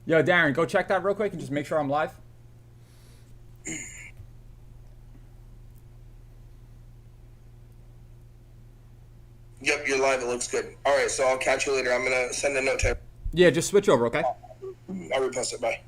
Yo, Darren, go check that real quick and just make sure I'm live. Yep, you're live. It looks good. All right, so I'll catch you later. I'm gonna send a note to. Yeah, just switch over, okay? I'll repost it. Bye.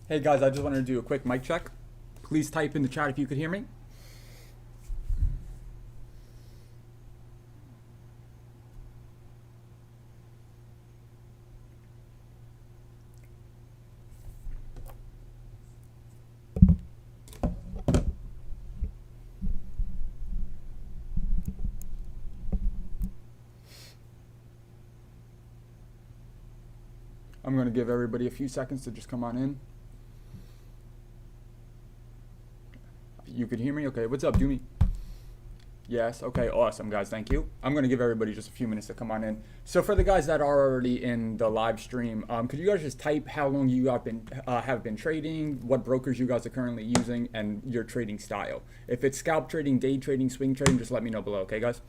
Hey guys, I just wanted to do a quick mic check. Please type in the chat if you could hear me. I'm going to give everybody a few seconds to just come on in. You could hear me? Okay, what's up, Doomy? Yes, okay, awesome, guys, thank you. I'm going to give everybody just a few minutes to come on in. So for the guys that are already in the live stream, could you guys just type how long you have been trading, what brokers you guys are currently using, and your trading style. If it's scalp trading, day trading, swing trading, just let me know below, okay, guys?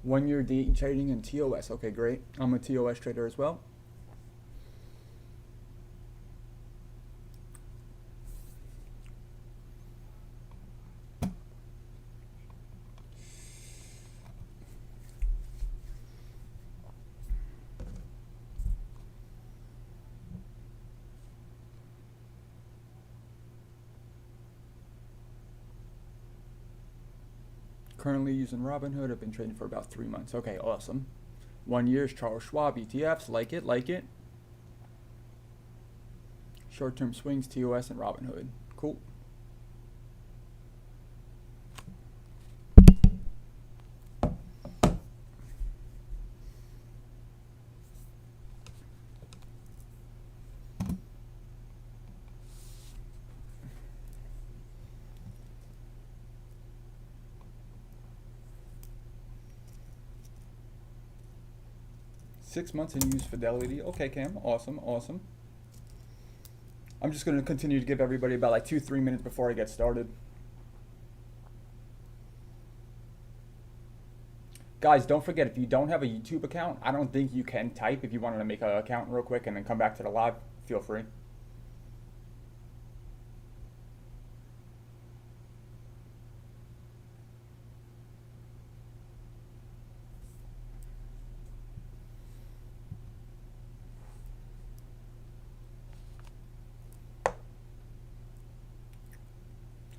One-year day trading in TOS. Okay, great. I'm a TOS trader as well. Currently using Robinhood. I've been trading for about 3 months. Okay, awesome. 1 year's Charles Schwab ETFs. Like it, like it. Short-term swings, TOS, and Robinhood. Cool. Six months and use Fidelity. Okay, Cam. Awesome, awesome. I'm just going to continue to give everybody about like 2-3 minutes before I get started. Guys, don't forget, if you don't have a YouTube account, I don't think you can type. If you wanted to make an account real quick and then come back to the live, feel free.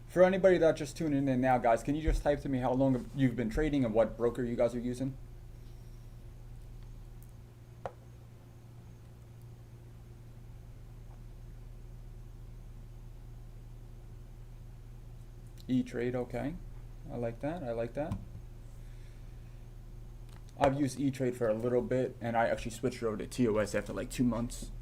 For anybody that's just tuning in now, guys, can you just type to me how long you've been trading and what broker you guys are using? E-Trade, okay. I like that, I like that. I've used E-Trade for a little bit, and I actually switched over to TOS after like 2 months.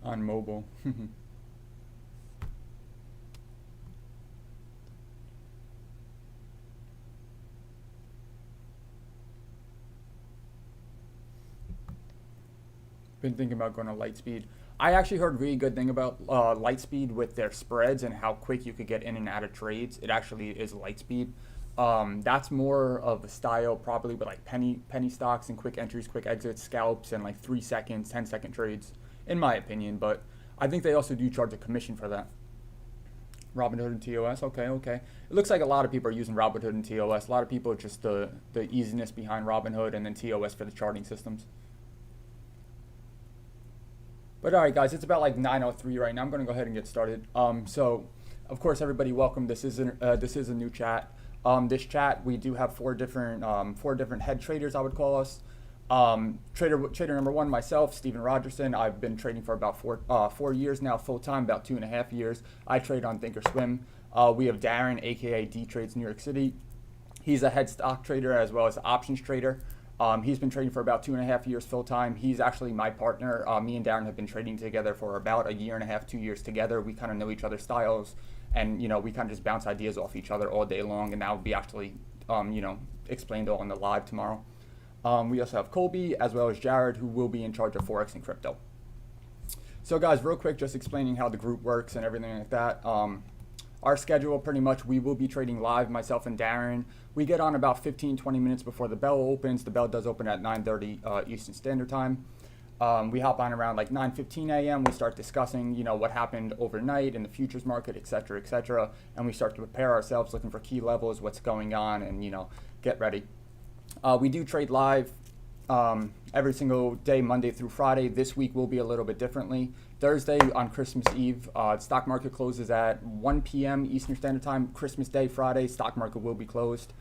on mobile. Been thinking about going to Lightspeed. I actually heard really good thing about Lightspeed with their spreads and how quick you could get in and out of trades. It actually is Lightspeed. That's more of a style probably with like penny stocks and quick entries, quick exits, scalps, and like 3 seconds, 10-second trades, in my opinion. But I think they also do charge a commission for that. Robinhood and TOS, okay. It looks like a lot of people are using Robinhood and TOS. A lot of people just the easiness behind Robinhood, and then TOS for the charting systems. But all right, guys, it's about like 9:03 right now. I'm going to go ahead and get started. So, of course, everybody, welcome. This is a new chat. This chat, we do have four different head traders, I would call us. Trader number one, myself, Steven Rogerson. I've been trading for about 4 years now, full time, about 2.5 years. I trade on Thinkorswim. We have Darren, aka D Trades New York City. He's a head stock trader as well as an options trader. He's been trading for about 2.5 years full time. He's actually my partner. Me and Darren have been trading together for about 1.5 to 2 years together. We kind of know each other's styles, and we kind of just bounce ideas off each other all day long. And that will be actually, explained all in the live tomorrow. We also have Colby as well as Jared, who will be in charge of Forex and crypto. So guys, real quick, just explaining how the group works and everything like that. Our schedule, pretty much, we will be trading live, myself and Darren. We get on about 15-20 minutes before the bell opens. The bell does open at 9:30 Eastern Standard Time. We hop on around like 9:15 a.m. We start discussing, what happened overnight in the futures market, et cetera, and we start to prepare ourselves, looking for key levels, what's going on, and, get ready. We do trade live every single day, Monday through Friday. This week will be a little bit differently. Thursday on Christmas Eve, stock market closes at 1 p.m. Eastern Standard Time. Christmas Day, Friday, stock market will be closed.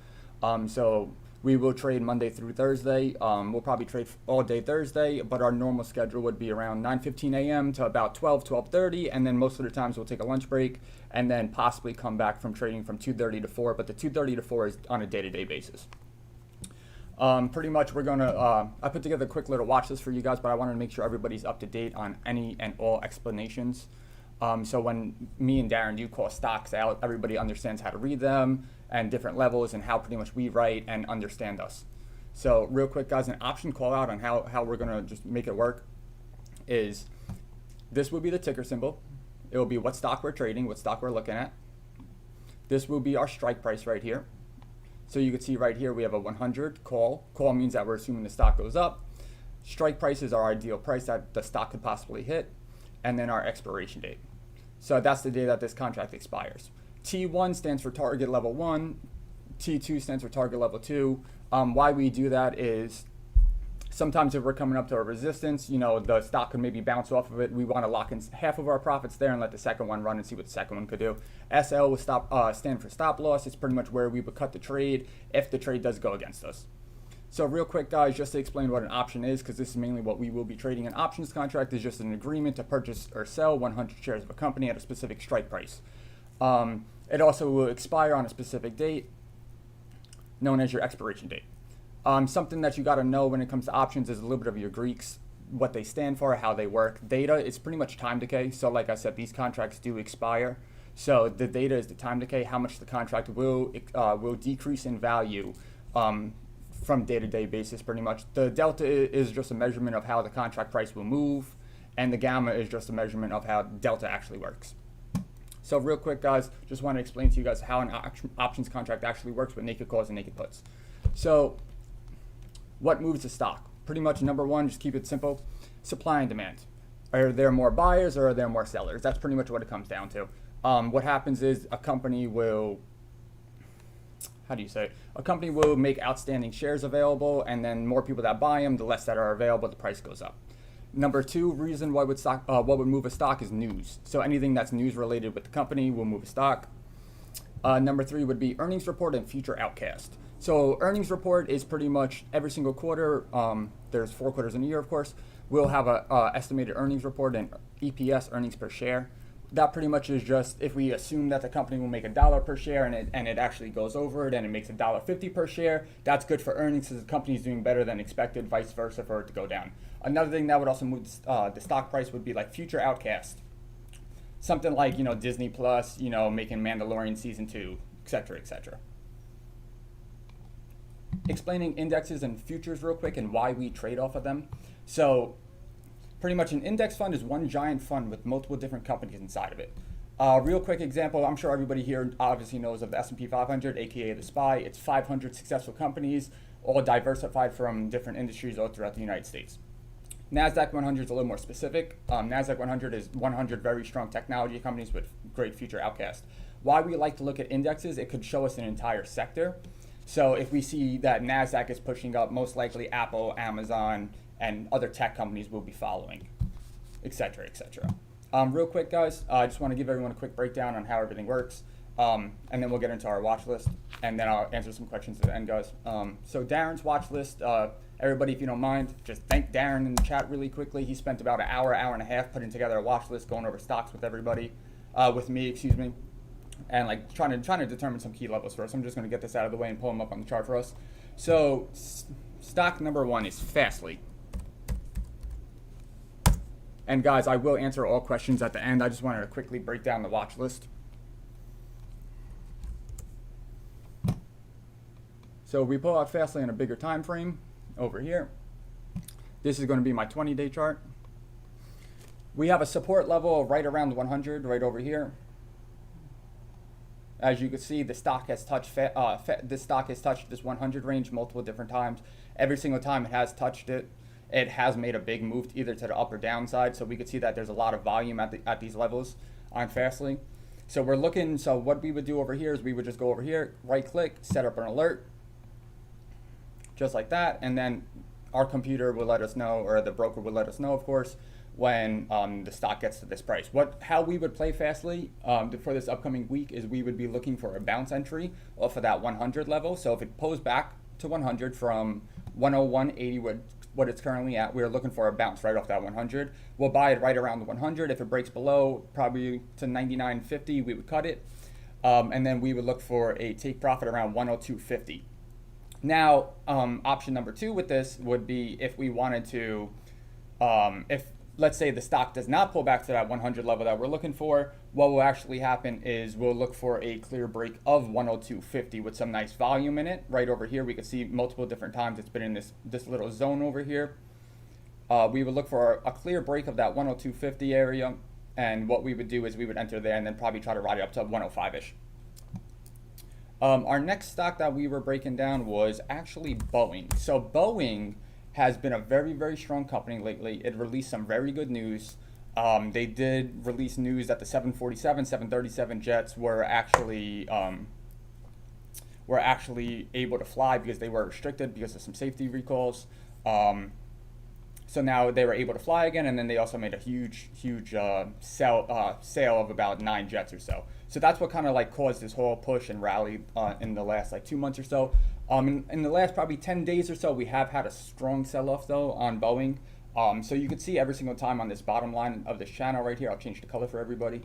So we will trade Monday through Thursday. We'll probably trade all day Thursday, but our normal schedule would be around 9:15 a.m. to about 12:30, and then most of the times we'll take a lunch break and then possibly come back from trading from 2:30 to 4, but the 2:30 to 4 is on a day-to-day basis. Pretty much we're gonna, I put together a quick little watch list for you guys, but I wanted to make sure everybody's up to date on any and all explanations. So when me and Darren do call stocks out, everybody understands how to read them and different levels and how pretty much we write and understand us. So real quick, guys, an option call out on how we're gonna just make it work is this will be the ticker symbol. It will be what stock we're trading, what stock we're looking at. This will be our strike price right here. So you can see right here we have a 100 call. Call means that we're assuming the stock goes up. Strike price is our ideal price that the stock could possibly hit. And then our expiration date. So that's the day that this contract expires. T1 stands for target level 1. T2 stands for target level 2. Why we do that is sometimes if we're coming up to a resistance, the stock could maybe bounce off of it. We want to lock in half of our profits there and let the second one run and see what the second one could do. SL will stand for stop loss. It's pretty much where we would cut the trade if the trade does go against us. So real quick, guys, just to explain what an option is, because this is mainly what we will be trading. An options contract is just an agreement to purchase or sell 100 shares of a company at a specific strike price. It also will expire on a specific date, known as your expiration date. Something that you got to know when it comes to options is a little bit of your Greeks, what they stand for, how they work. Theta is pretty much time decay. So like I said, these contracts do expire. So the theta is the time decay, how much the contract will decrease in value from day-to-day basis pretty much. The delta is just a measurement of how the contract price will move, and the gamma is just a measurement of how delta actually works. So real quick, guys, just want to explain to you guys how an options contract actually works with naked calls and naked puts. So what moves the stock? Pretty much number one, just keep it simple, supply and demand. Are there more buyers or are there more sellers? That's pretty much what it comes down to. What happens is a company will, a company will make outstanding shares available, and then more people that buy them, the less that are available, the price goes up. Number two reason why what would move a stock is news. So anything that's news related with the company will move a stock. Number three would be earnings report and future outcast. So earnings report is pretty much every single quarter. There's 4 quarters in a year, of course. We'll have a estimated earnings report and EPS, earnings per share. that pretty much is just if we assume that the company will make $1 per share and it actually goes over it and it makes $1.50 per share, that's good for earnings because the company is doing better than expected, vice versa for it to go down. Another thing that would also move the stock price would be like future outcast. Something like, Disney Plus, making Mandalorian season 2, etc., etc. Explaining indexes and futures real quick and why we trade off of them. So pretty much an index fund is one giant fund with multiple different companies inside of it. Real quick example, I'm sure everybody here obviously knows of the S&P 500, aka the SPY. It's 500 successful companies, all diversified from different industries all throughout the United States. NASDAQ 100 is a little more specific. NASDAQ 100 is 100 very strong technology companies with great future outcast. Why we like to look at indexes, it could show us an entire sector. So if we see that NASDAQ is pushing up, most likely Apple, Amazon, and other tech companies will be following, et cetera, et cetera. Real quick, guys, I just want to give everyone a quick breakdown on how everything works, and then we'll get into our watch list, and then I'll answer some questions at the end, guys. So Darren's watch list, everybody, if you don't mind, just thank Darren in the chat really quickly. He spent about an hour and a half putting together a watch list, going over stocks with everybody, with me, excuse me, and like trying to determine some key levels for us. I'm just going to get this out of the way and pull them up on the chart for us. So stock number 1 is Fastly. And guys, I will answer all questions at the end. I just wanted to quickly break down the watch list. So we pull out Fastly in a bigger time frame over here. This is going to be my 20-day chart. We have a support level right around 100 right over here. As you can see, the stock has touched this 100 range multiple different times. Every single time it has touched it, it has made a big move either to the up or down side. So we could see that there's a lot of volume at these levels on Fastly. So we're looking, so what we would do over here is we would just go over here, right click, set up an alert, just like that. And then our computer will let us know, or the broker will let us know, of course, when the stock gets to this price. How we would play Fastly for this upcoming week is we would be looking for a bounce entry off of that 100 level. So if it pulls back to 100 from 101.80, what it's currently at, we're looking for a bounce right off that 100. We'll buy it right around the 100. If it breaks below, probably to 99.50, we would cut it. And then we would look for a take profit around 102.50. Now, option number 2 with this would be if we wanted to, if let's say the stock does not pull back to that 100 level that we're looking for, what will actually happen is we'll look for a clear break of 102.50 with some nice volume in it. Right over here, we can see multiple different times it's been in this little zone over here. We would look for a clear break of that 102.50 area, and what we would do is we would enter there and then probably try to ride it up to 105-ish. Our next stock that we were breaking down was actually Boeing. So Boeing has been a very, very strong company lately. It released some very good news. They did release news that the 747, 737 jets were actually able to fly because they were restricted because of some safety recalls. So now they were able to fly again, and then they also made a huge sale of about 9 jets or so. So that's what kind of like caused this whole push and rally in the last like 2 months or so. In the last probably 10 days or so, we have had a strong sell-off though on Boeing. So you can see every single time on this bottom line of this channel right here, I'll change the color for everybody.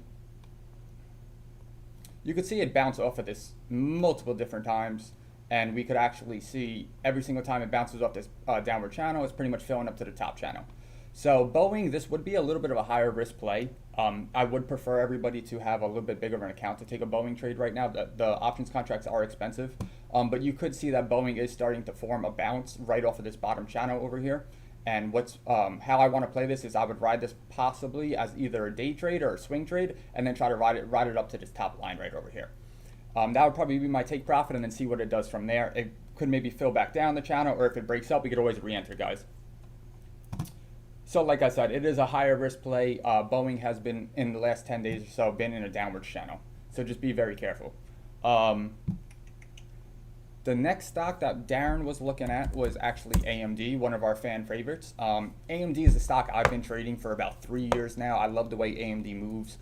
You could see it bounce off of this multiple different times, and we could actually see every single time it bounces off this downward channel, it's pretty much filling up to the top channel. So Boeing, this would be a little bit of a higher risk play. I would prefer everybody to have a little bit bigger of an account to take a Boeing trade right now. The options contracts are expensive, but you could see that Boeing is starting to form a bounce right off of this bottom channel over here. And how I want to play this is I would ride this possibly as either a day trade or a swing trade, and then try to ride it up to this top line right over here. That would probably be my take profit, and then see what it does from there. It could maybe fill back down the channel, or if it breaks up, we could always re-enter, guys. So like I said, it is a higher risk play. Boeing has been, in the last 10 days or so, been in a downward channel. So just be very careful. The next stock that Darren was looking at was actually AMD, one of our fan favorites. AMD is a stock I've been trading for about 3 years now. I love the way AMD moves.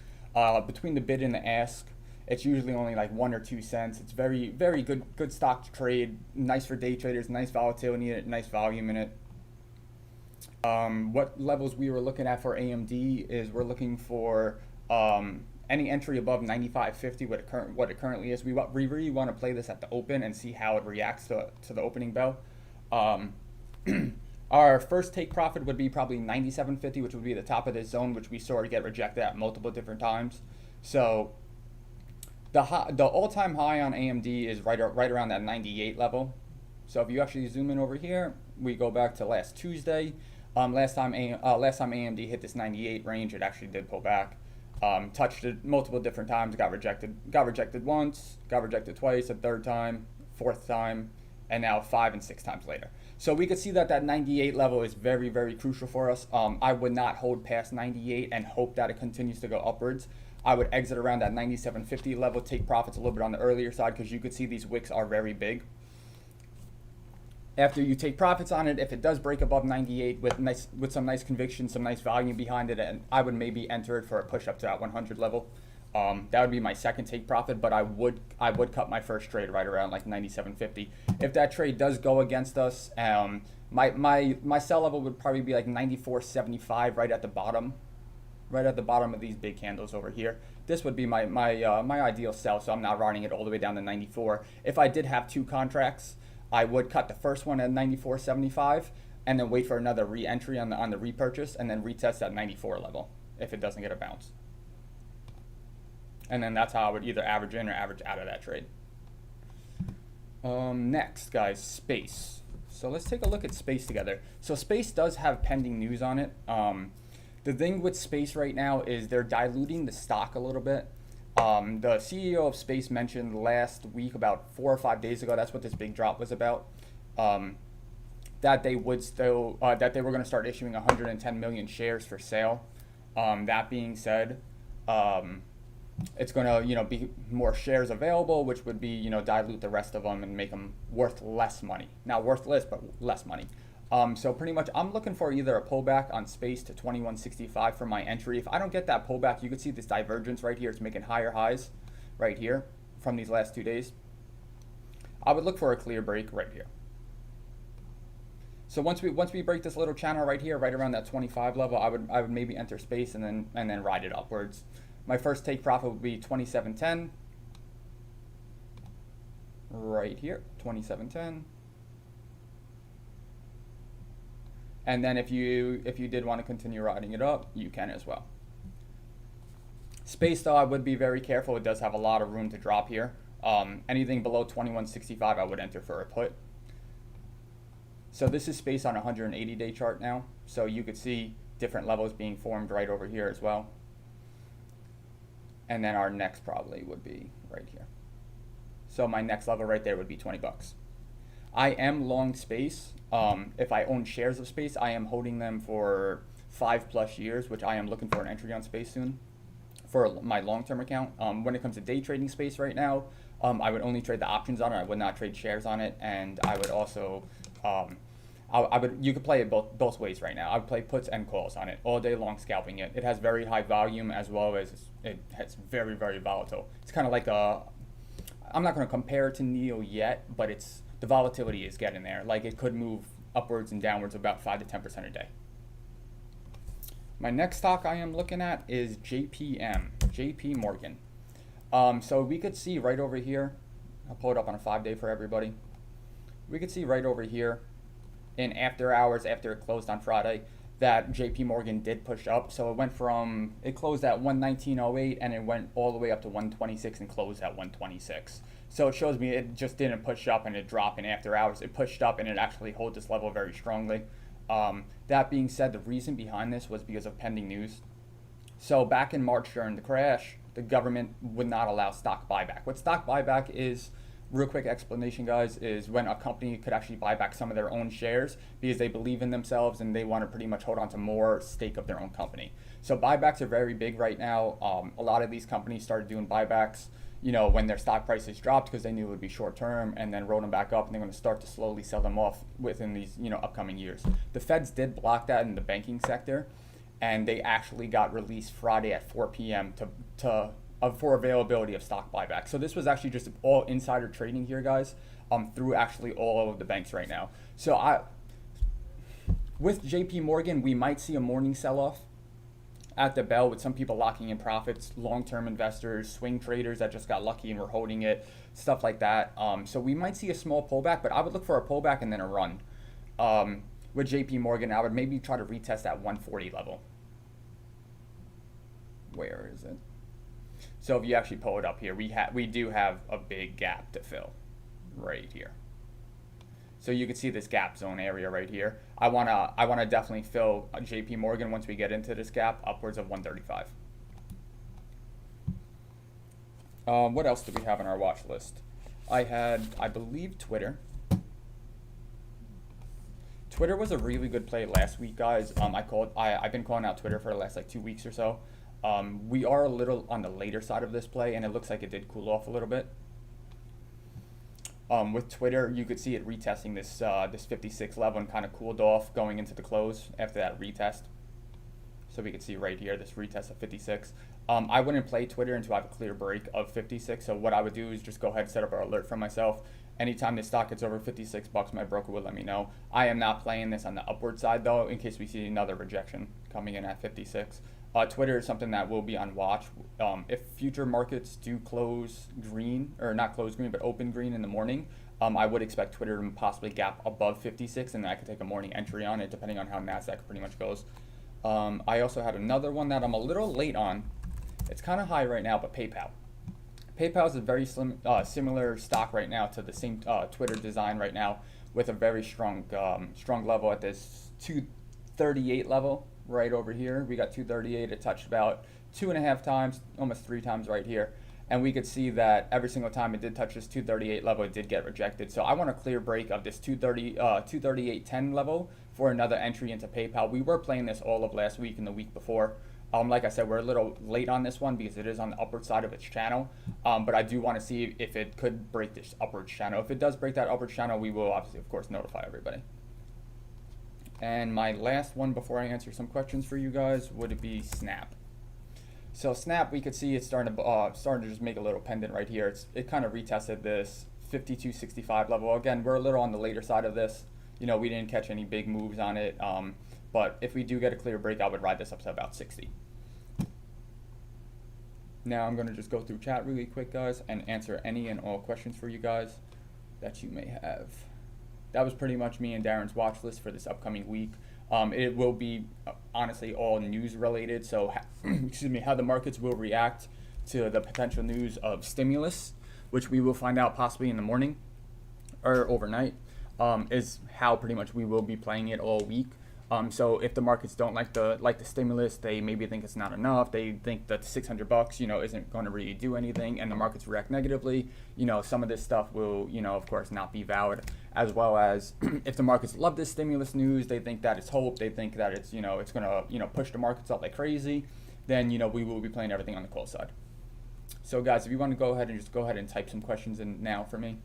Between the bid and the ask, it's usually only like 1 or 2 cents. It's very, very good stock to trade. Nice for day traders, nice volatility in it, nice volume in it. What levels we were looking at for AMD is we're looking for any entry above 95.50, what it currently is. We really want to play this at the open and see how it reacts to the opening bell. Our first take profit would be probably 97.50, which would be the top of this zone, which we saw it get rejected at multiple different times. So the all-time high on AMD is right around that 98 level. So if you actually zoom in over here, we go back to last Tuesday. Last time AMD hit this 98 range, it actually did pull back. Touched it multiple different times, got rejected once, got rejected twice, a third time, fourth time, and now 5 and 6 times later. So we could see that 98 level is very, very crucial for us. I would not hold past 98 and hope that it continues to go upwards. I would exit around that 97.50 level, take profits a little bit on the earlier side because you could see these wicks are very big. After you take profits on it, if it does break above 98 with some nice conviction, some nice volume behind it, and I would maybe enter it for a push up to that 100 level. That would be my second take profit, but I would cut my first trade right around like 97.50. If that trade does go against us, my sell level would probably be like 94.75 right at the bottom of these big candles over here. This would be my ideal sell, so I'm not running it all the way down to 94. If I did have 2 contracts, I would cut the first one at 94.75 and then wait for another re-entry on the repurchase and then retest that 94 level if it doesn't get a bounce. And then that's how I would either average in or average out of that trade. Next, guys, Space. So let's take a look at Space together. So Space does have pending news on it. The thing with Space right now is they're diluting the stock a little bit. The CEO of Space mentioned last week, about 4 or 5 days ago, that's what this big drop was about, that they were going to start issuing 110 million shares for sale. That being said, it's going to be more shares available, which would be dilute the rest of them and make them worth less money. Not worth less, but less money. So pretty much I'm looking for either a pullback on Space to 21.65 for my entry. If I don't get that pullback, you can see this divergence right here. It's making higher highs right here from these last 2 days. I would look for a clear break right here. So once we break this little channel right here, right around that 25 level, I would maybe enter Space and then ride it upwards. My first take profit would be 27.10 right here, 27.10. And then if you did want to continue riding it up, you can as well. Space, though, I would be very careful. It does have a lot of room to drop here. Anything below 21.65, I would enter for a put. So this is Space on a 180-day chart now. So you could see different levels being formed right over here as well. And then our next probably would be right here. So my next level right there would be 20 bucks. I am long Space. If I own shares of Space, I am holding them for 5+ years, which I am looking for an entry on Space soon for my long-term account. When it comes to day trading Space right now, I would only trade the options on it. I would not trade shares on it, and I would also, you could play it both ways right now. I would play puts and calls on it all day long, scalping it. It has very high volume as well as it's very, very volatile. It's kind of like I'm not going to compare it to Neo yet, but the volatility is getting there. Like it could move upwards and downwards about 5 to 10% a day. My next stock I am looking at is JP Morgan. So we could see right over here, I'll pull it up on a 5-day for everybody. We could see right over here in after hours, after it closed on Friday, that JP Morgan did push up. So it closed at 119.08 and it went all the way up to 126 and closed at 126. So it shows me it just didn't push up and it dropped in after hours. It pushed up and it actually held this level very strongly. That being said, the reason behind this was because of pending news. So back in March during the crash, the government would not allow stock buyback. What stock buyback is, real quick explanation, guys, is when a company could actually buy back some of their own shares because they believe in themselves and they want to pretty much hold on to more stake of their own company. So buybacks are very big right now. A lot of these companies started doing buybacks, when their stock prices dropped because they knew it would be short term, and then rolled them back up, and they're going to start to slowly sell them off within these, upcoming years. The feds did block that in the banking sector, and they actually got released Friday at 4 p.m. for availability of stock buyback. So this was actually just all insider trading here, guys, through actually all of the banks right now. So with JP Morgan, we might see a morning sell-off. at the bell with some people locking in profits, long-term investors, swing traders that just got lucky and were holding it, stuff like that. So we might see a small pullback, but I would look for a pullback and then a run. With JP Morgan, I would maybe try to retest that 140 level. Where is it? So if you actually pull it up here, we do have a big gap to fill right here. So you can see this gap zone area right here. I wanna definitely fill JP Morgan once we get into this gap upwards of 135. What else do we have on our watch list? I believe Twitter. Twitter was a really good play last week, guys. I've been calling out Twitter for the last like 2 weeks or so. We are a little on the later side of this play, and it looks like it did cool off a little bit. With Twitter, you could see it retesting this 56 level and kind of cooled off going into the close after that retest. So we could see right here this retest of 56. I wouldn't play Twitter until I have a clear break of 56. So what I would do is just go ahead and set up an alert for myself. Anytime this stock gets over 56 bucks, my broker will let me know. I am not playing this on the upward side though, in case we see another rejection coming in at 56. Twitter is something that will be on watch. If future markets do close green, or not close green, but open green in the morning, I would expect Twitter to possibly gap above 56, and then I could take a morning entry on it, depending on how NASDAQ pretty much goes. I also had another one that I'm a little late on. It's kind of high right now, but PayPal. PayPal is a very similar stock right now to the same Twitter design right now, with a very strong level at this 238 level. Right over here, we got 238. It touched about 2.5 times, almost 3 times right here, and we could see that every single time it did touch this 238 level, it did get rejected. So I want a clear break of this 238.10 level for another entry into PayPal. We were playing this all of last week and the week before. Like I said, we're a little late on this one because it is on the upward side of its channel, but I do want to see if it could break this upward channel. If it does break that upward channel, we will obviously, of course, notify everybody. And my last one before I answer some questions for you guys would be Snap. So Snap, we could see it's starting to just make a little pendant right here. It kind of retested this 52.65 level. Again, we're a little on the later side of this. You know, we didn't catch any big moves on it. But if we do get a clear break, I would ride this up to about 60. Now I'm going to just go through chat really quick, guys, and answer any and all questions for you guys that you may have. That was pretty much me and Darren's watch list for this upcoming week. It will be honestly all news related. So, excuse me, how the markets will react to the potential news of stimulus, which we will find out possibly in the morning or overnight, is how pretty much we will be playing it all week. So if the markets don't like the stimulus, they maybe think it's not enough. They think that $600, isn't going to really do anything, and the markets react negatively. Some of this stuff will, of course, not be valid. As well as if the markets love this stimulus news, they think that it's hope. They think that it's, it's going to, push the markets up like crazy. Then, we will be playing everything on the call side. So guys, if you want to go ahead and type some questions in now for me.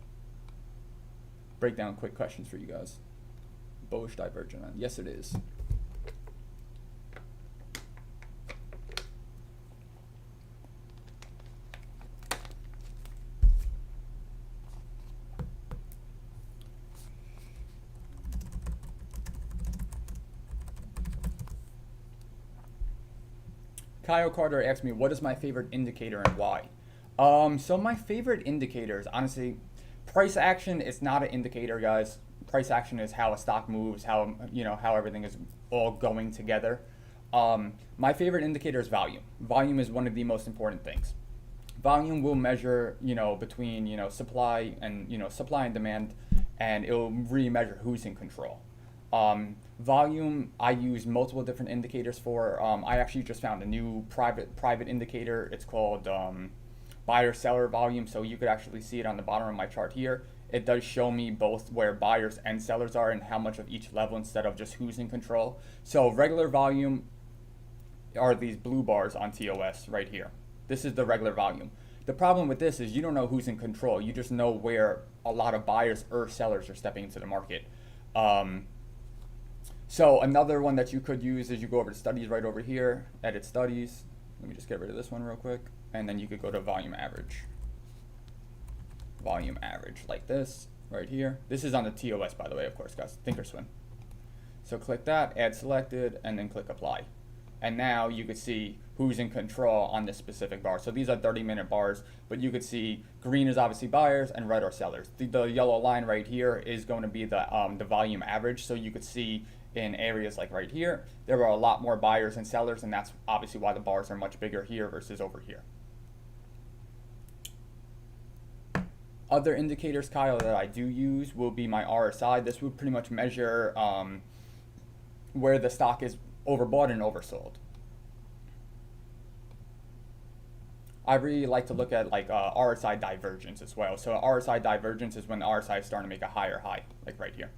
Break down quick questions for you guys. Bullish divergent. Yes, it is. Kyle Carter asked me, what is my favorite indicator and why? So my favorite indicators, honestly, price action is not an indicator, guys. Price action is how a stock moves, how everything is all going together. My favorite indicator is volume. Volume is one of the most important things. Volume will measure, between, supply and demand, and it will really measure who's in control. Volume, I use multiple different indicators for. I actually just found a new private indicator. It's called buyer-seller volume, so you could actually see it on the bottom of my chart here. It does show me both where buyers and sellers are and how much of each level instead of just who's in control. So regular volume are these blue bars on TOS right here. This is the regular volume. The problem with this is you don't know who's in control. You just know where a lot of buyers or sellers are stepping into the market. So another one that you could use is you go over to studies right over here, edit studies. Let me just get rid of this one real quick. And then you could go to volume average. Volume average like this right here. This is on the TOS, by the way, of course, guys. Thinkorswim. So click that, add selected, and then click apply. and now you could see who's in control on this specific bar. So these are 30-minute bars, but you could see green is obviously buyers and red are sellers. The yellow line right here is going to be the volume average. So you could see in areas like right here, there are a lot more buyers and sellers, and that's obviously why the bars are much bigger here versus over here. Other indicators, Kyle, that I do use will be my RSI. This would pretty much measure where the stock is overbought and oversold. I really like to look at like RSI divergence as well. So RSI divergence is when the RSI is starting to make a higher high, like right here.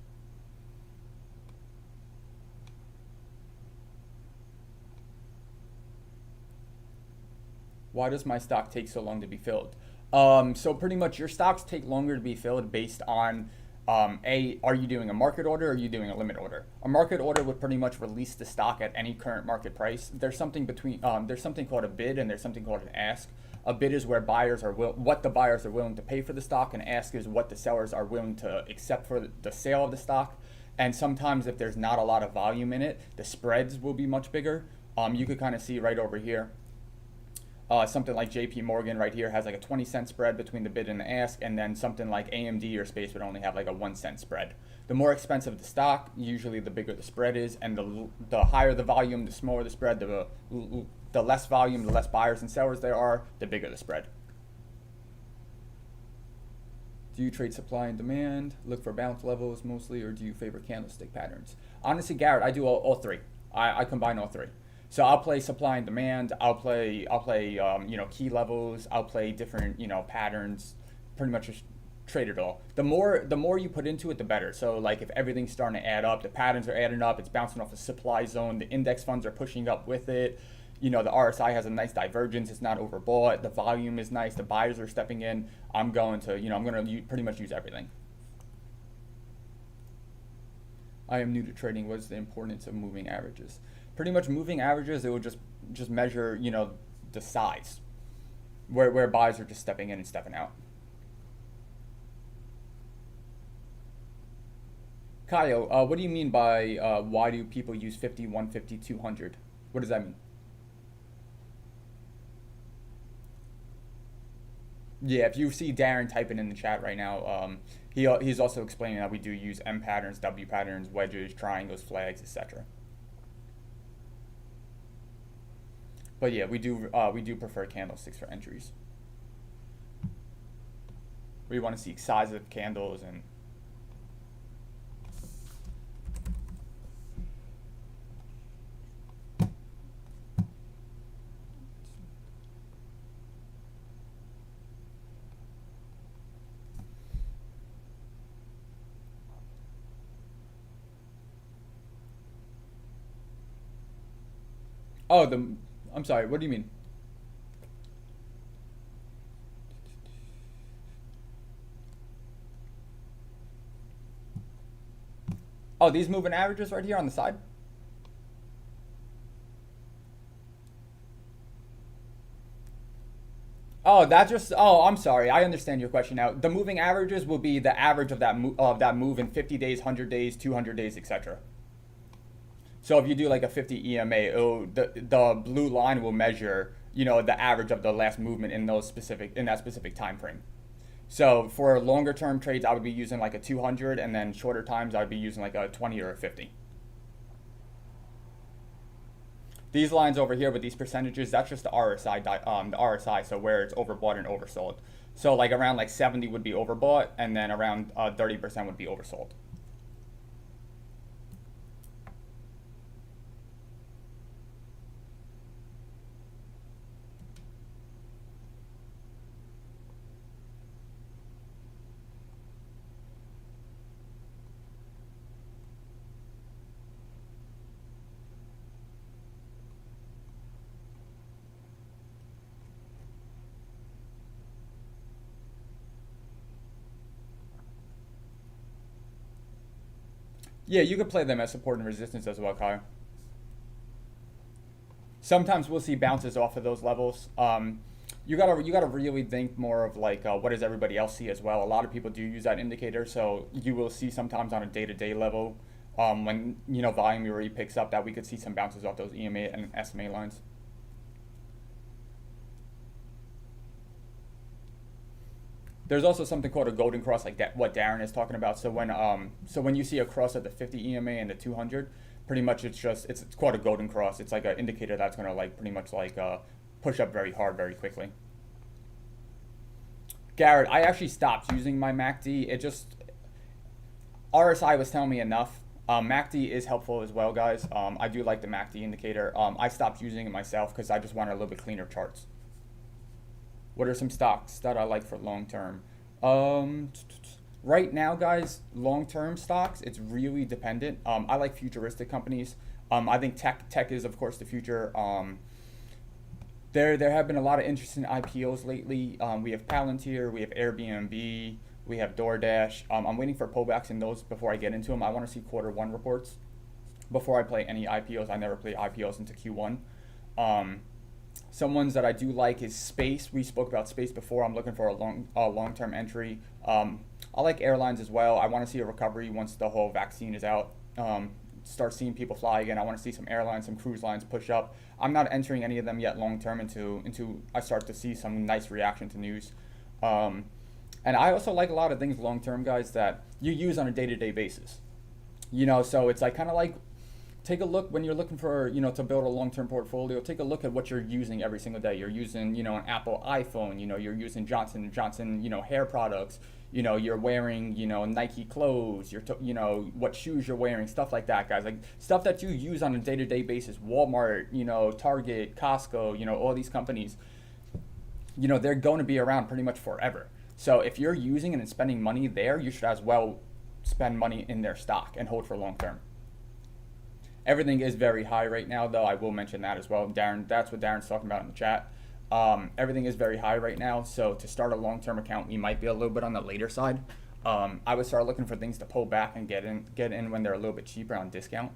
Why does my stock take so long to be filled? So pretty much your stocks take longer to be filled based on are you doing a market order or are you doing a limit order? A market order would pretty much release the stock at any current market price. There's something between there's something called a bid and there's something called an ask. A bid is where buyers are what the buyers are willing to pay for the stock, and ask is what the sellers are willing to accept for the sale of the stock. And sometimes if there's not a lot of volume in it, the spreads will be much bigger. You could kind of see right over here. Something like JP Morgan right here has like a 20-cent spread between the bid and the ask, and then something like AMD or Space would only have like a 1-cent spread. The more expensive the stock, usually the bigger the spread is, and the higher the volume, the smaller the spread. The less volume, the less buyers and sellers there are, the bigger the spread. Do you trade supply and demand, look for bounce levels mostly, or do you favor candlestick patterns? Honestly, Garrett, I do all three. I combine all three. So I'll play supply and demand. I'll play key levels. I'll play different patterns. Pretty much just trade it all. The more you put into it, the better. So like if everything's starting to add up, the patterns are adding up. It's bouncing off a supply zone. The index funds are pushing up with it. The RSI has a nice divergence. It's not overbought. The volume is nice. The buyers are stepping in. I'm going to pretty much use everything. I am new to trading. What is the importance of moving averages? Pretty much moving averages, it will just measure, the size, where buys are just stepping in and stepping out. Kyle, what do you mean by why do people use 50, 150, 200? What does that mean? Yeah, if you see Darren typing in the chat right now, he's also explaining that we do use M patterns, W patterns, wedges, triangles, flags, etc. But yeah, we do prefer candlesticks for entries. We want to see size of candles and I'm sorry, what do you mean? Oh, these moving averages right here on the side? I'm sorry. I understand your question now. The moving averages will be the average of that move in 50 days, 100 days, 200 days, etc. So if you do like a 50 EMA, the blue line will measure, the average of the last movement in that specific time frame. So for longer term trades, I would be using like a 200, and then shorter times, I would be using like a 20 or a 50. These lines over here with these percentages, that's just the RSI, so where it's overbought and oversold. So like around like 70 would be overbought, and then around 30% would be oversold. Yeah, you could play them as support and resistance as well, Kyle. Sometimes we'll see bounces off of those levels. You gotta really think more of like what does everybody else see as well. A lot of people do use that indicator, so you will see sometimes on a day-to-day level when volume already picks up, that we could see some bounces off those EMA and SMA lines. There's also something called a golden cross, like that, what Darren is talking about. So when you see a cross at the 50 EMA and the 200, pretty much it's called a golden cross. It's like an indicator that's gonna like pretty much like push up very hard very quickly. Garrett, I actually stopped using my MACD. It just RSI was telling me enough. MACD is helpful as well, guys. I do like the MACD indicator. I stopped using it myself because I just wanted a little bit cleaner charts. What are some stocks that I like for long term? Right now, guys, long term stocks, it's really dependent. I like futuristic companies. I think tech is, of course, the future. There have been a lot of interesting IPOs lately. We have Palantir, we have Airbnb, we have DoorDash. I'm waiting for pullbacks in those before I get into them. I want to see Q1 reports before I play any IPOs. I never play IPOs into Q1. Some ones that I do like is space. We spoke about space before. I'm looking for a long-term entry. I like airlines as well. I want to see a recovery once the whole vaccine is out. Start seeing people fly again. I want to see some airlines, some cruise lines push up. I'm not entering any of them yet long-term until I start to see some nice reaction to news. And I also like a lot of things long-term, guys, that you use on a day-to-day basis. So it's like kind of like take a look when you're looking for, to build a long-term portfolio. Take a look at what you're using every single day. You're using, an Apple iPhone. You're using Johnson & Johnson, hair products. You're wearing, Nike clothes. What shoes you're wearing, stuff like that, guys. Like stuff that you use on a day-to-day basis. Walmart, Target, Costco, all these companies. They're going to be around pretty much forever. So if you're using and spending money there, you should as well spend money in their stock and hold for long term. Everything is very high right now, though. I will mention that as well. Darren, that's what Darren's talking about in the chat. Everything is very high right now. So to start a long-term account, we might be a little bit on the later side. I would start looking for things to pull back and get in when they're a little bit cheaper on discount.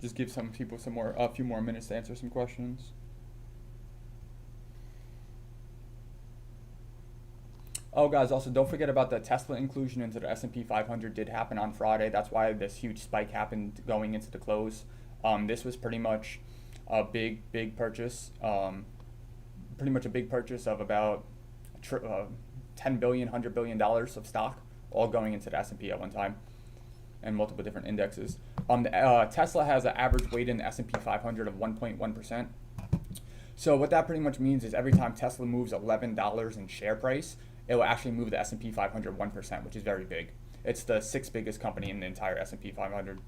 Just give some people a few more minutes to answer some questions. Oh, guys, also don't forget about the Tesla inclusion into the S&P 500 did happen on Friday. That's why this huge spike happened going into the close. This was pretty much a big purchase. Pretty much a big purchase of about $10 billion, $100 billion of stock, all going into the S&P at one time, and multiple different indexes. Tesla has an average weight in the S&P 500 of 1.1%. So what that pretty much means is every time Tesla moves $11 in share price, it will actually move the S&P 500 1%, which is very big. It's the sixth biggest company in the entire S&P 500.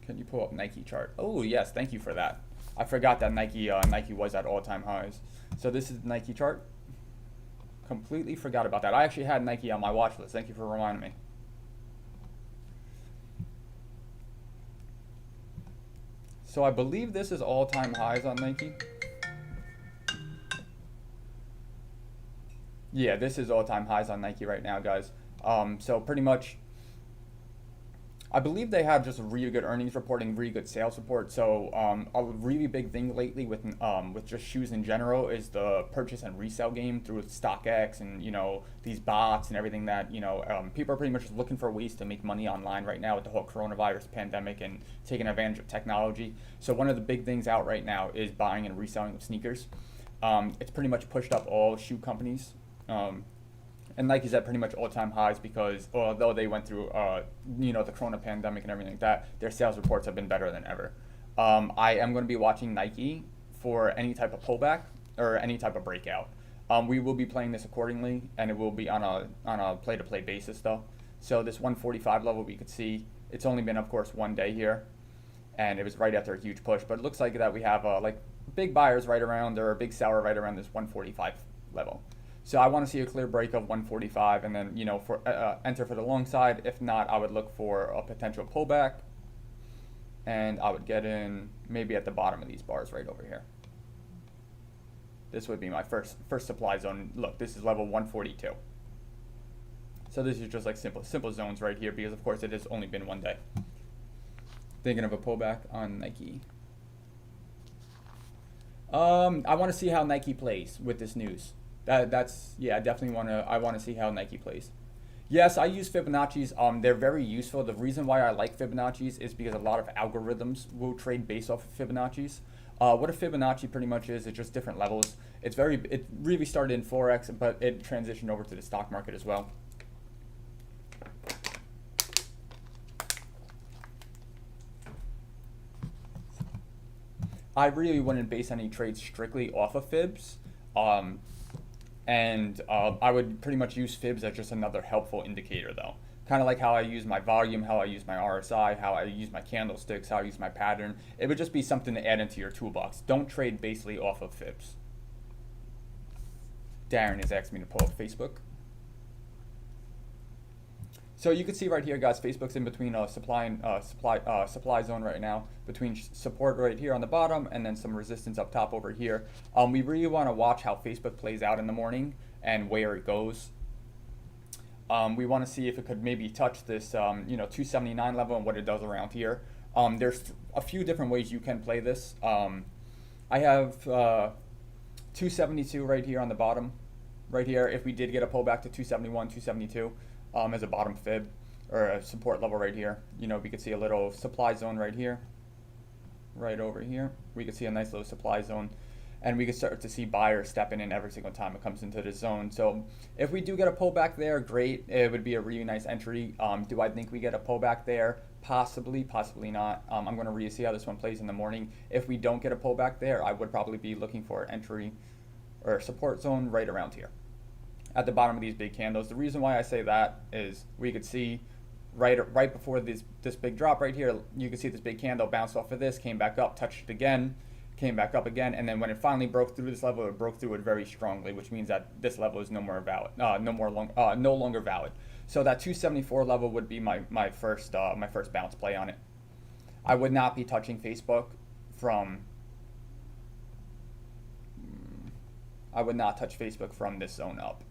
Can you pull up Nike chart? Oh yes, thank you for that. I forgot that Nike was at all-time highs. So this is the Nike chart. Completely forgot about that. I actually had Nike on my watch list. Thank you for reminding me. So I believe this is all-time highs on Nike. Yeah, this is all-time highs on Nike right now, guys. So pretty much, I believe they have just a really good earnings reporting, really good sales report. So a really big thing lately with just shoes in general is the purchase and resale game through StockX and these bots and everything that people are pretty much looking for ways to make money online right now with the whole coronavirus pandemic and taking advantage of technology. So one of the big things out right now is buying and reselling of sneakers. It's pretty much pushed up all shoe companies. And Nike's at pretty much all-time highs because although they went through, the corona pandemic and everything like that, their sales reports have been better than ever. I am going to be watching Nike for any type of pullback or any type of breakout. We will be playing this accordingly, and it will be on a play-to-play basis though. So this 145 level, we could see it's only been, of course, one day here, and it was right after a huge push. But it looks like that we have like big buyers right around or a big seller right around this 145 level. So I want to see a clear break of 145, and then for enter for the long side. If not, I would look for a potential pullback, and I would get in maybe at the bottom of these bars right over here. This would be my first supply zone. Look, this is level 142. So this is just like simple zones right here, because of course it has only been one day. Thinking of a pullback on Nike. I want to see how Nike plays with this news. Definitely I want to see how Nike plays. Yes, I use Fibonacci's. They're very useful. The reason why I like Fibonacci's is because a lot of algorithms will trade based off of Fibonacci's. What a Fibonacci pretty much is, it's just different levels. It really started in Forex, but it transitioned over to the stock market as well. I really wouldn't base any trades strictly off of fibs. I would pretty much use fibs as just another helpful indicator though. Kind of like how I use my volume, how I use my RSI, how I use my candlesticks, how I use my pattern. It would just be something to add into your toolbox. Don't trade basically off of fibs. Darren has asked me to pull up Facebook. So you can see right here, guys, Facebook's in between supply zone right now, between support right here on the bottom and then some resistance up top over here. We really want to watch how Facebook plays out in the morning and where it goes. We want to see if it could maybe touch this 279 level and what it does around here. There's a few different ways you can play this. I have 272 right here on the bottom. Right here, if we did get a pullback to 271, 272 as a bottom fib or a support level right here, we could see a little supply zone right here, right over here. We could see a nice little supply zone, and we could start to see buyers stepping in every single time it comes into the zone. So if we do get a pullback there, great. It would be a really nice entry. Do I think we get a pullback there? Possibly, possibly not. I'm going to really see how this one plays in the morning. If we don't get a pullback there, I would probably be looking for an entry or support zone right around here at the bottom of these big candles. The reason why I say that is we could see right before this big drop right here, you can see this big candle bounced off of this, came back up, touched it again, came back up again, and then when it finally broke through this level, it broke through it very strongly, which means that this level is no longer valid. So that 274 level would be my first bounce play on it. I would not be touching Facebook from. I would not touch Facebook from this zone up.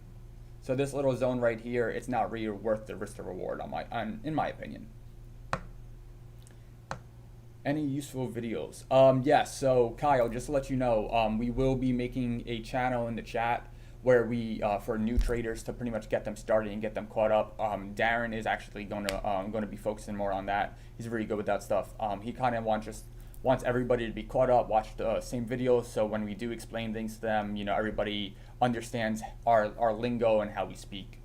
So this little zone right here, it's not really worth the risk to reward in my opinion. Any useful videos? Yes, so Kyle, just to let you know, we will be making a channel in the chat where we, for new traders to pretty much get them started and get them caught up. Darren is actually going to be focusing more on that. He's really good with that stuff. He kind of wants everybody to be caught up, watch the same videos, so when we do explain things to them, everybody understands our lingo and how we speak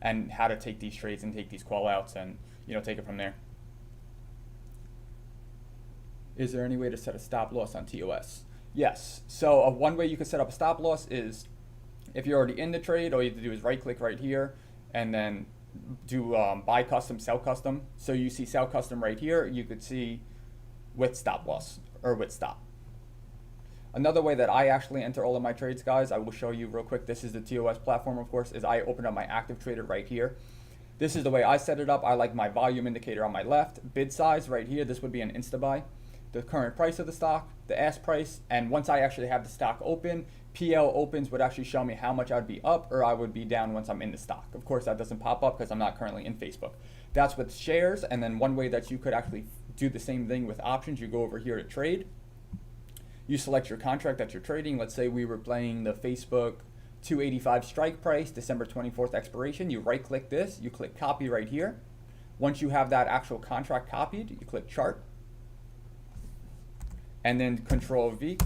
and how to take these trades and take these call outs and take it from there. Is there any way to set a stop loss on TOS? Yes. So one way you can set up a stop loss is if you're already in the trade, all you have to do is right click right here and then do buy custom, sell custom. So you see sell custom right here, you could see with stop loss or with stop. Another way that I actually enter all of my trades, guys, I will show you real quick. This is the TOS platform, of course, is I open up my active trader right here. This is the way I set it up. I like my volume indicator on my left, bid size right here. This would be an insta buy, the current price of the stock, the ask price, and once I actually have the stock open, PL opens would actually show me how much I'd be up or I would be down once I'm in the stock. Of course, that doesn't pop up because I'm not currently in Facebook. That's with shares, and then one way that you could actually do the same thing with options, you go over here to trade. You select your contract that you're trading. Let's say we were playing the Facebook 285 strike price, December 24th expiration. You right click this, you click copy right here. Once you have that actual contract copied, you click chart and then Control V,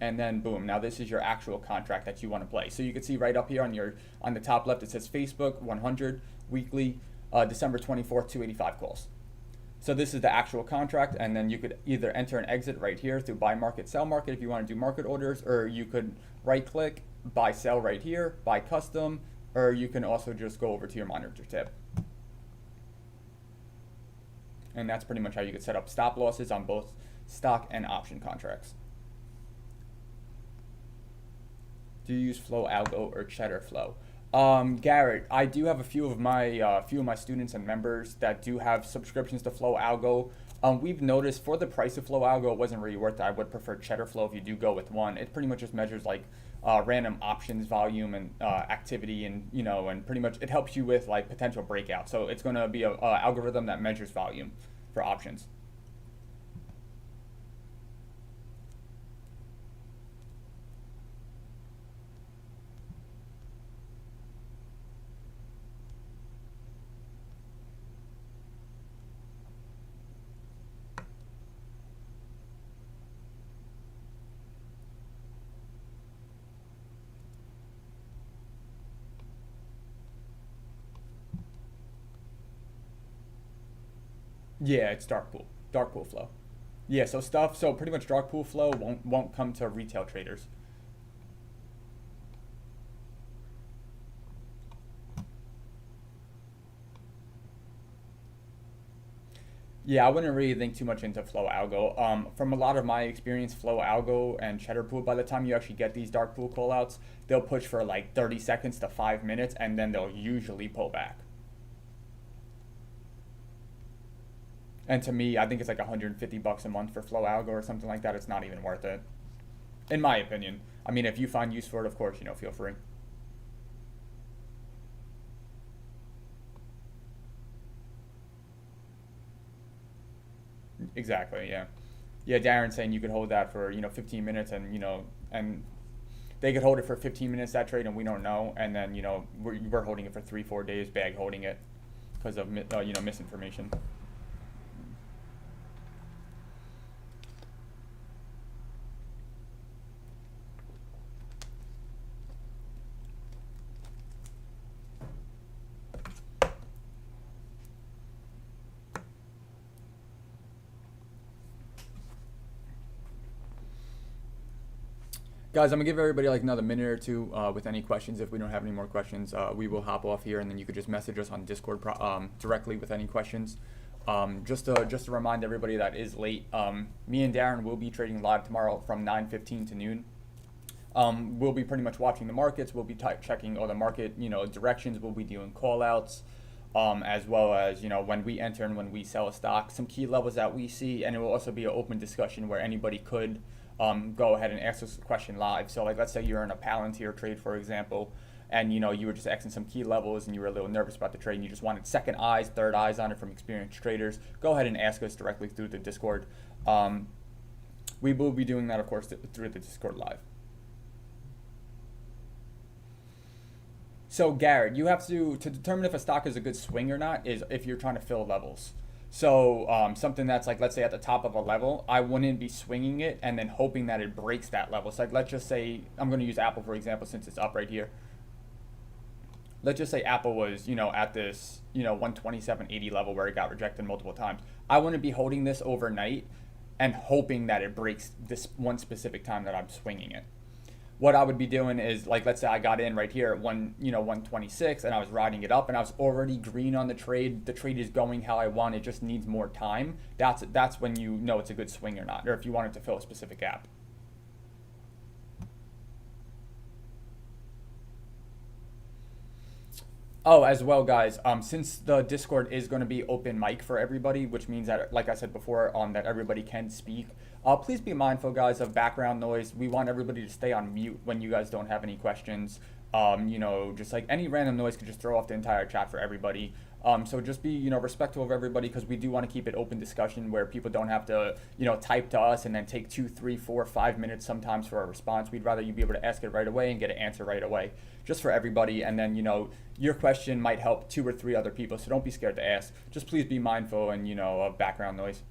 and then boom. Now this is your actual contract that you want to play. So you can see right up here on the top left, it says Facebook 100 weekly December 24th 285 calls. So this is the actual contract, and then you could either enter and exit right here through buy market, sell market if you want to do market orders, or you could right click, buy sell right here, buy custom, or you can also just go over to your monitor tab. And that's pretty much how you could set up stop losses on both stock and option contracts. Do you use Flow Algo or Cheddar Flow? Garrett, I do have a few of my students and members that do have subscriptions to Flow Algo. We've noticed for the price of Flow Algo, it wasn't really worth it. I would prefer Cheddar Flow if you do go with one. It pretty much just measures like random options volume and activity, and and pretty much it helps you with like potential breakout. So it's going to be a algorithm that measures volume for options. Yeah, it's dark pool flow. Yeah, so pretty much dark pool flow won't come to retail traders. Yeah, I wouldn't really think too much into Flow Algo. From a lot of my experience, Flow Algo and Cheddar Pool, by the time you actually get these dark pool callouts, they'll push for like 30 seconds to 5 minutes, and then they'll usually pull back. And to me, I think it's like $150 a month for Flow Algo or something like that. It's not even worth it, in my opinion. I mean, if you find use for it, of course, feel free. Exactly, yeah. Yeah, Darren's saying you could hold that for 15 minutes, and and they could hold it for 15 minutes that trade, and we don't know, and then we're holding it for 3 4 days, bag holding it because of misinformation. Guys, I'm gonna give everybody like another minute or two with any questions. If we don't have any more questions, we will hop off here, and then you could just message us on Discord directly with any questions. Just to remind everybody that is late, me and Darren will be trading live tomorrow from 9:15 to noon. We'll be pretty much watching the markets. We'll be checking all the market directions. We'll be doing call outs, as well as when we enter and when we sell a stock, some key levels that we see, and it will also be an open discussion where anybody could go ahead and ask us a question live. So like, let's say you're in a Palantir trade, for example, and you were just asking some key levels, and you were a little nervous about the trade, and you just wanted second eyes, third eyes on it from experienced traders. Go ahead and ask us directly through the Discord. We will be doing that, of course, through the Discord live. So Garrett, you have to determine if a stock is a good swing or not is if you're trying to fill levels. So something that's like, let's say at the top of a level, I wouldn't be swinging it and then hoping that it breaks that level. So like, let's just say, I'm going to use Apple for example, since it's up right here. Let's just say Apple was, at this, 127.80 level where it got rejected multiple times. I wouldn't be holding this overnight and hoping that it breaks this one specific time that I'm swinging it. What I would be doing is, like, let's say I got in right here at 126 and I was riding it up and I was already green on the trade. The trade is going how I want. It just needs more time. That's when you know it's a good swing or not, or if you wanted to fill a specific gap. Oh, as well, guys. Since the Discord is going to be open mic for everybody, which means that, like I said before, that everybody can speak. Please be mindful, guys, of background noise. We want everybody to stay on mute when you guys don't have any questions. Just like any random noise could just throw off the entire chat for everybody. So just be, respectful of everybody, because we do want to keep it open discussion where people don't have to, type to us and then take 2, 3, 4, 5 minutes sometimes for a response. We'd rather you be able to ask it right away and get an answer right away, just for everybody. And then, your question might help 2 or 3 other people. So don't be scared to ask. Just please be mindful and, of background noise.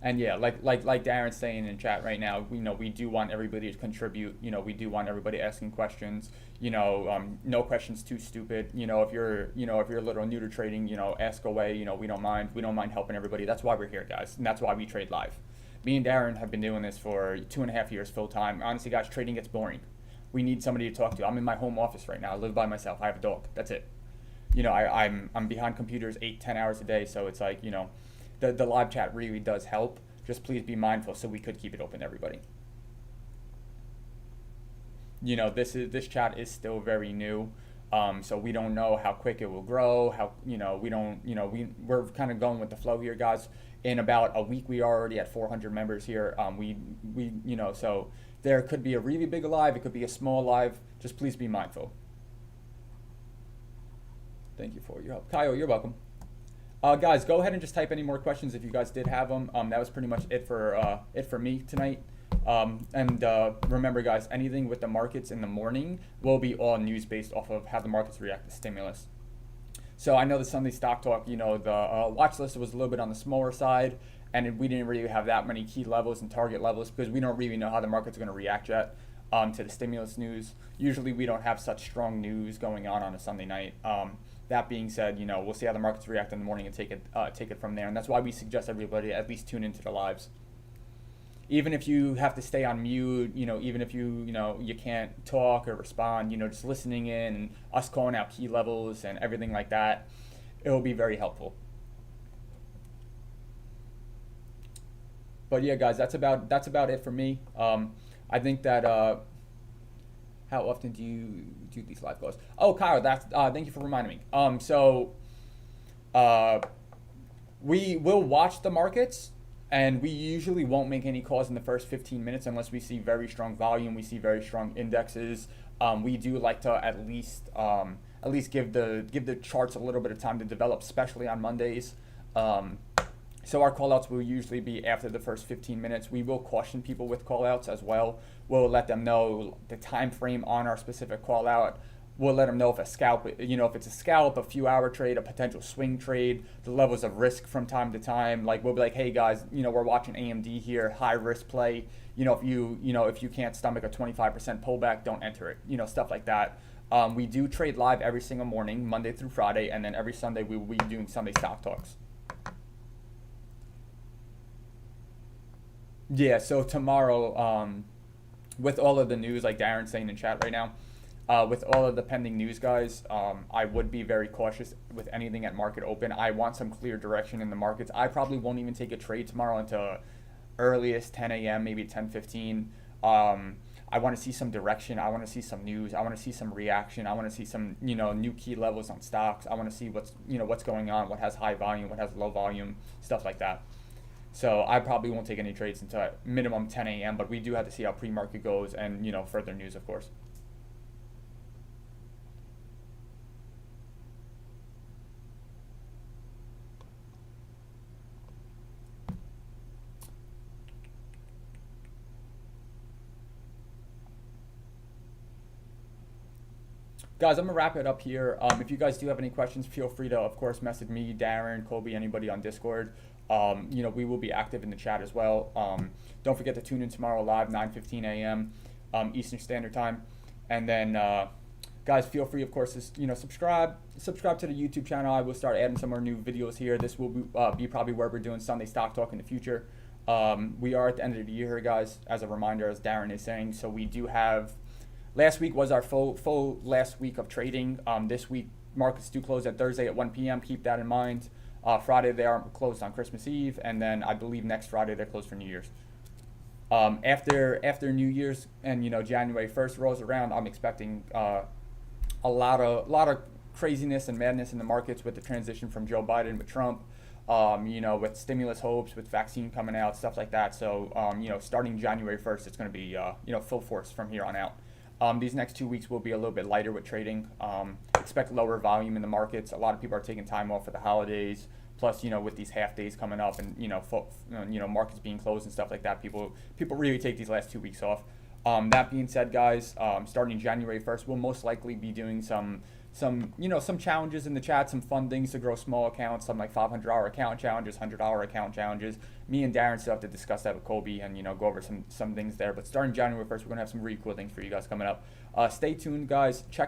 And yeah, like Darren's saying in chat right now, we do want everybody to contribute. We do want everybody asking questions. No questions too stupid. If you're a little new to trading, ask away. We don't mind. We don't mind helping everybody. That's why we're here, guys, and that's why we trade live. Me and Darren have been doing this for 2.5 years full time. Honestly, guys, trading gets boring. We need somebody to talk to. I'm in my home office right now. I live by myself. I have a dog. That's it. I'm behind computers 8-10 hours a day, so it's like the live chat really does help. Just please be mindful so we could keep it open to everybody. This chat is still very new. So we don't know how quick it will grow. How we don't we're kind of going with the flow here, guys. In about a week, we are already at 400 members here. So there could be a really big live. It could be a small live. Just please be mindful. Thank you for your help, Kyle. You're welcome. Guys, go ahead and just type any more questions if you guys did have them. That was pretty much it for me tonight. Remember, guys, anything with the markets in the morning will be all news based off of how the markets react to stimulus. So I know the Sunday stock talk, the watch list was a little bit on the smaller side, and we didn't really have that many key levels and target levels because we don't really know how the market's going to react yet to the stimulus news. Usually we don't have such strong news going on a Sunday night. That being said, we'll see how the markets react in the morning and take it from there. And that's why we suggest everybody at least tune into the lives. Even if you have to stay on mute, even if you can't talk or respond, just listening in and us calling out key levels and everything like that, it will be very helpful. But yeah, guys, that's about it for me. I think that how often do you do these live calls? Oh, Kyle, thank you for reminding me. We will watch the markets. And we usually won't make any calls in the first 15 minutes unless we see very strong volume, we see very strong indexes. We do like to at least give the charts a little bit of time to develop, especially on Mondays. So our callouts will usually be after the first 15 minutes. We will caution people with callouts as well. We'll let them know the time frame on our specific callout. We'll let them know if a scalp, if it's a scalp, a few hour trade, a potential swing trade, the levels of risk from time to time. Like we'll be like, hey guys, we're watching AMD here, high risk play. If you can't stomach a 25% pullback, don't enter it. Stuff like that. We do trade live every single morning, Monday through Friday, and then every Sunday we will be doing Sunday stock talks. Yeah, so tomorrow, with all of the news, like Darren's saying in chat right now, with all of the pending news, guys, I would be very cautious with anything at market open. I want some clear direction in the markets. I probably won't even take a trade tomorrow until earliest 10 a.m., maybe 10:15. I want to see some direction. I want to see some news. I want to see some reaction. I want to see some, new key levels on stocks. I want to see what's going on, what has high volume, what has low volume, stuff like that. So I probably won't take any trades until minimum 10 a.m., but we do have to see how pre-market goes and, further news, of course. Guys, I'm going to wrap it up here. If you guys do have any questions, feel free to, of course, message me, Darren, Colby, anybody on Discord. We will be active in the chat as well. Don't forget to tune in tomorrow live, 9:15 a.m. Eastern Standard Time. And then, guys, feel free, of course, to subscribe to the YouTube channel. I will start adding some more new videos here. This will be probably where we're doing Sunday Stock Talk in the future. We are at the end of the year here, guys, as a reminder, as Darren is saying. So we do have... Last week was our full last week of trading. This week, markets do close at Thursday at 1 p.m. Keep that in mind. Friday, they are closed on Christmas Eve. And then I believe next Friday, they're closed for New Year's. After New Year's and, January 1st rolls around, I'm expecting a lot of craziness and madness in the markets with the transition from Joe Biden with Trump, with stimulus hopes, with vaccine coming out, stuff like that. So, starting January 1st, it's going to be, full force from here on out. These next 2 weeks will be a little bit lighter with trading. Expect lower volume in the markets. A lot of people are taking time off for the holidays. Plus, with these half days coming up and markets being closed and stuff like that, people really take these last 2 weeks off. That being said, guys, starting January 1st, we'll most likely be doing some challenges in the chat, some fun things to grow small accounts, some like $500 account challenges, $100 account challenges. Me and Darren still have to discuss that with Colby and, go over some things there. But starting January 1st, we're going to have some really cool things for you guys coming up. Stay tuned, guys. Check